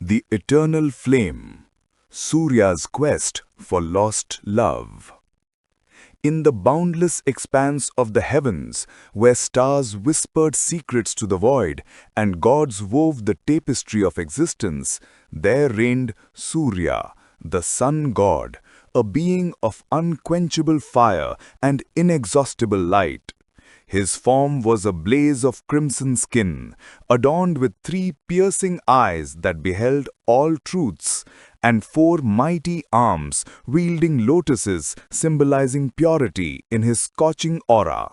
The eternal flame, Surya's quest for lost love. In the boundless expanse of the heavens, where stars whispered secrets to the void and gods wove the tapestry of existence, there reigned Surya, the sun god, a being of unquenchable fire and inexhaustible light. His form was a blaze of crimson skin, adorned with 3 piercing eyes that beheld all truths, and 4 mighty arms wielding lotuses symbolizing purity in his scorching aura.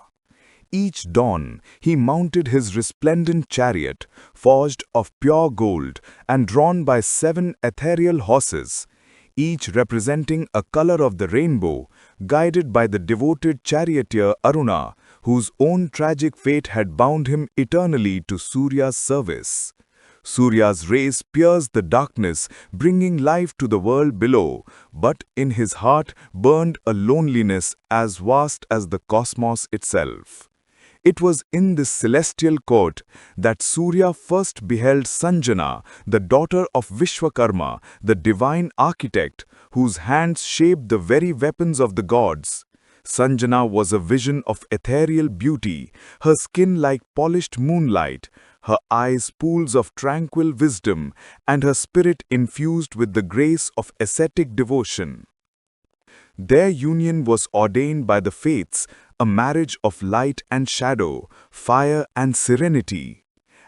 Each dawn he mounted his resplendent chariot, forged of pure gold and drawn by 7 ethereal horses, each representing a color of the rainbow, guided by the devoted charioteer Aruna, whose own tragic fate had bound him eternally to Surya's service. Surya's rays pierced the darkness, bringing life to the world below, but in his heart burned a loneliness as vast as the cosmos itself. It was in this celestial court that Surya first beheld Sanjana, the daughter of Vishwakarma, the divine architect, whose hands shaped the very weapons of the gods. Sanjana was a vision of ethereal beauty, her skin like polished moonlight, her eyes pools of tranquil wisdom, and her spirit infused with the grace of ascetic devotion. Their union was ordained by the fates, a marriage of light and shadow, fire and serenity.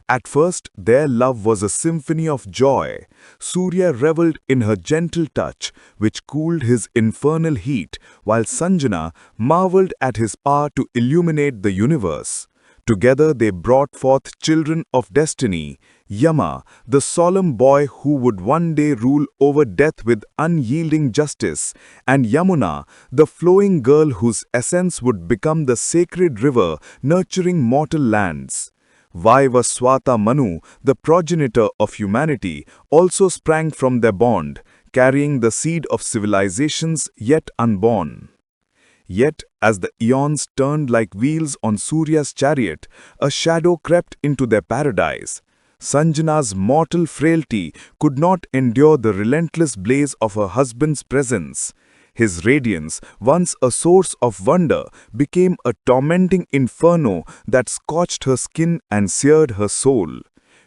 At first, their love was a symphony of joy. Surya reveled in her gentle touch, which cooled his infernal heat, while Sanjana marveled at his power to illuminate the universe. Together they brought forth children of destiny, Yama, the solemn boy who would one day rule over death with unyielding justice, and Yamuna, the flowing girl whose essence would become the sacred river nurturing mortal lands. Vaivaswata Manu, the progenitor of humanity, also sprang from their bond, carrying the seed of civilizations yet unborn. Yet, as the eons turned like wheels on Surya's chariot, a shadow crept into their paradise. Sanjana's mortal frailty could not endure the relentless blaze of her husband's presence. His radiance, once a source of wonder, became a tormenting inferno that scorched her skin and seared her soul.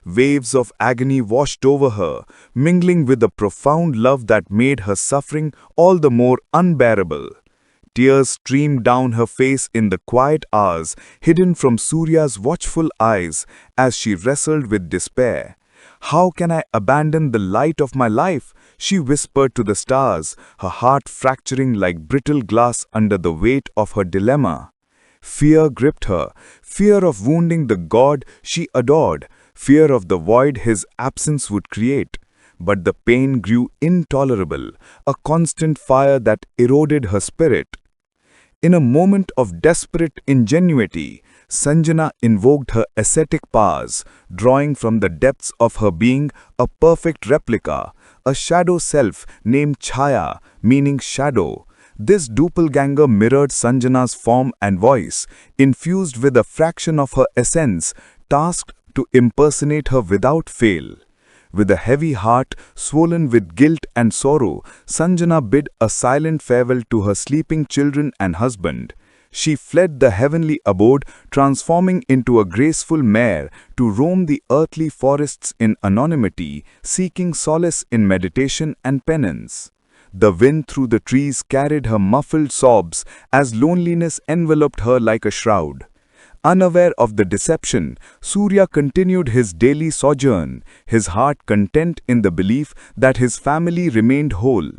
Waves of agony washed over her, mingling with the profound love that made her suffering all the more unbearable. Tears streamed down her face in the quiet hours, hidden from Surya's watchful eyes, as she wrestled with despair. "How can I abandon the light of my life?" she whispered to the stars, her heart fracturing like brittle glass under the weight of her dilemma. Fear gripped her, fear of wounding the God she adored, fear of the void his absence would create. But the pain grew intolerable, a constant fire that eroded her spirit. In a moment of desperate ingenuity, Sanjana invoked her ascetic powers, drawing from the depths of her being a perfect replica, a shadow self named Chaya, meaning shadow. This doppelganger mirrored Sanjana's form and voice, infused with a fraction of her essence, tasked to impersonate her without fail. With a heavy heart swollen with guilt and sorrow, Sanjana bid a silent farewell to her sleeping children and husband. She fled the heavenly abode, transforming into a graceful mare to roam the earthly forests in anonymity, seeking solace in meditation and penance. The wind through the trees carried her muffled sobs as loneliness enveloped her like a shroud. Unaware of the deception, Surya continued his daily sojourn, his heart content in the belief that his family remained whole.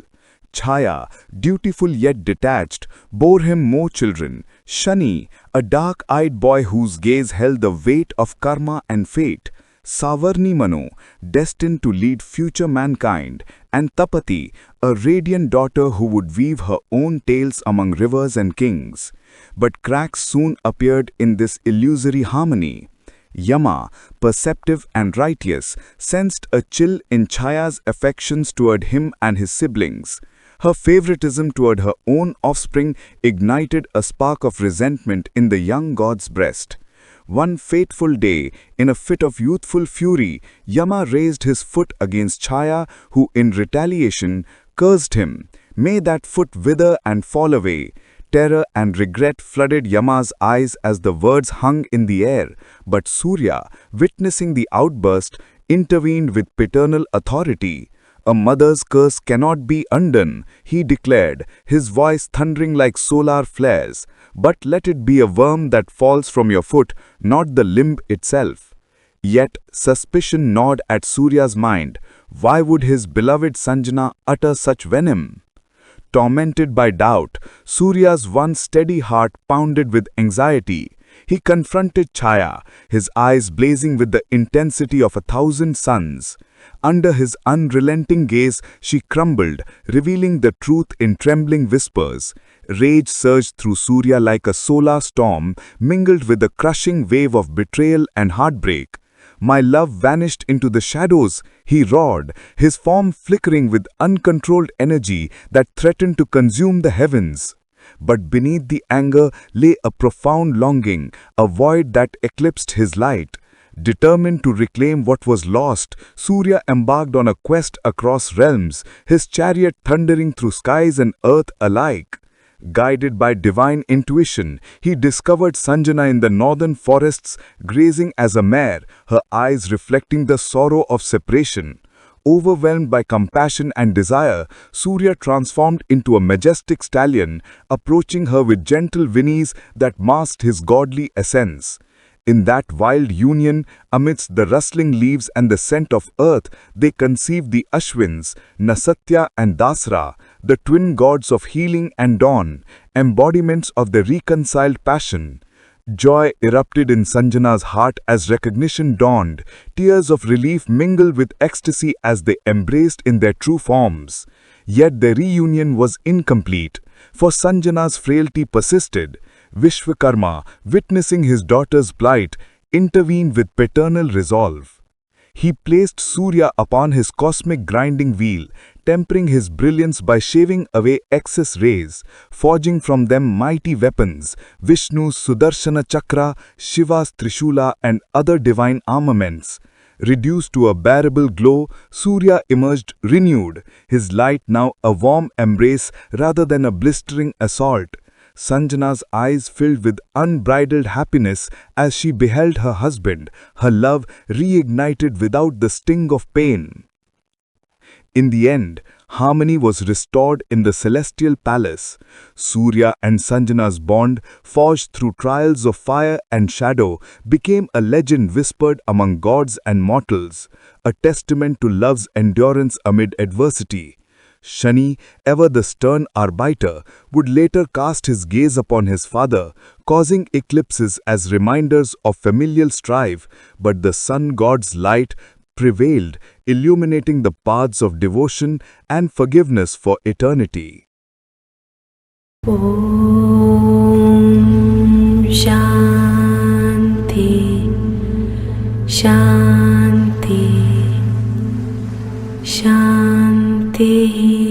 Chaya, dutiful yet detached, bore him more children. Shani, a dark-eyed boy whose gaze held the weight of karma and fate. Savarni Mano, destined to lead future mankind, and Tapati, a radiant daughter who would weave her own tales among rivers and kings. But cracks soon appeared in this illusory harmony. Yama, perceptive and righteous, sensed a chill in Chaya's affections toward him and his siblings. Her favoritism toward her own offspring ignited a spark of resentment in the young god's breast. One fateful day, in a fit of youthful fury, Yama raised his foot against Chaya, who in retaliation cursed him. May that foot wither and fall away. Terror and regret flooded Yama's eyes as the words hung in the air, but Surya, witnessing the outburst, intervened with paternal authority. A mother's curse cannot be undone, he declared, his voice thundering like solar flares. But let it be a worm that falls from your foot, not the limb itself. Yet suspicion gnawed at Surya's mind. Why would his beloved Sanjana utter such venom? Tormented by doubt, Surya's once steady heart pounded with anxiety. He confronted Chaya, his eyes blazing with the intensity of 1,000 suns. Under his unrelenting gaze, she crumbled, revealing the truth in trembling whispers. Rage surged through Surya like a solar storm, mingled with the crushing wave of betrayal and heartbreak. My love vanished into the shadows, he roared, his form flickering with uncontrolled energy that threatened to consume the heavens. But beneath the anger lay a profound longing, a void that eclipsed his light. Determined to reclaim what was lost, Surya embarked on a quest across realms, his chariot thundering through skies and earth alike. Guided by divine intuition, he discovered Sanjana in the northern forests, grazing as a mare, her eyes reflecting the sorrow of separation. Overwhelmed by compassion and desire, Surya transformed into a majestic stallion, approaching her with gentle whinnies that masked his godly essence. In that wild union, amidst the rustling leaves and the scent of earth, they conceived the Ashwins, Nasatya and Dasra, the twin gods of healing and dawn, embodiments of the reconciled passion. Joy erupted in Sanjana's heart as recognition dawned. Tears of relief mingled with ecstasy as they embraced in their true forms. Yet the reunion was incomplete, for Sanjana's frailty persisted. Vishwakarma, witnessing his daughter's plight, intervened with paternal resolve. He placed Surya upon his cosmic grinding wheel, tempering his brilliance by shaving away excess rays, forging from them mighty weapons, Vishnu's Sudarshana Chakra, Shiva's Trishula and other divine armaments. Reduced to a bearable glow, Surya emerged renewed, his light now a warm embrace rather than a blistering assault. Sanjana's eyes filled with unbridled happiness as she beheld her husband, her love reignited without the sting of pain. In the end, harmony was restored in the celestial palace. Surya and Sanjana's bond, forged through trials of fire and shadow, became a legend whispered among gods and mortals, a testament to love's endurance amid adversity. Shani, ever the stern arbiter, would later cast his gaze upon his father, causing eclipses as reminders of familial strife, but the sun god's light prevailed, illuminating the paths of devotion and forgiveness for eternity. Om Shanti Shanti Shanti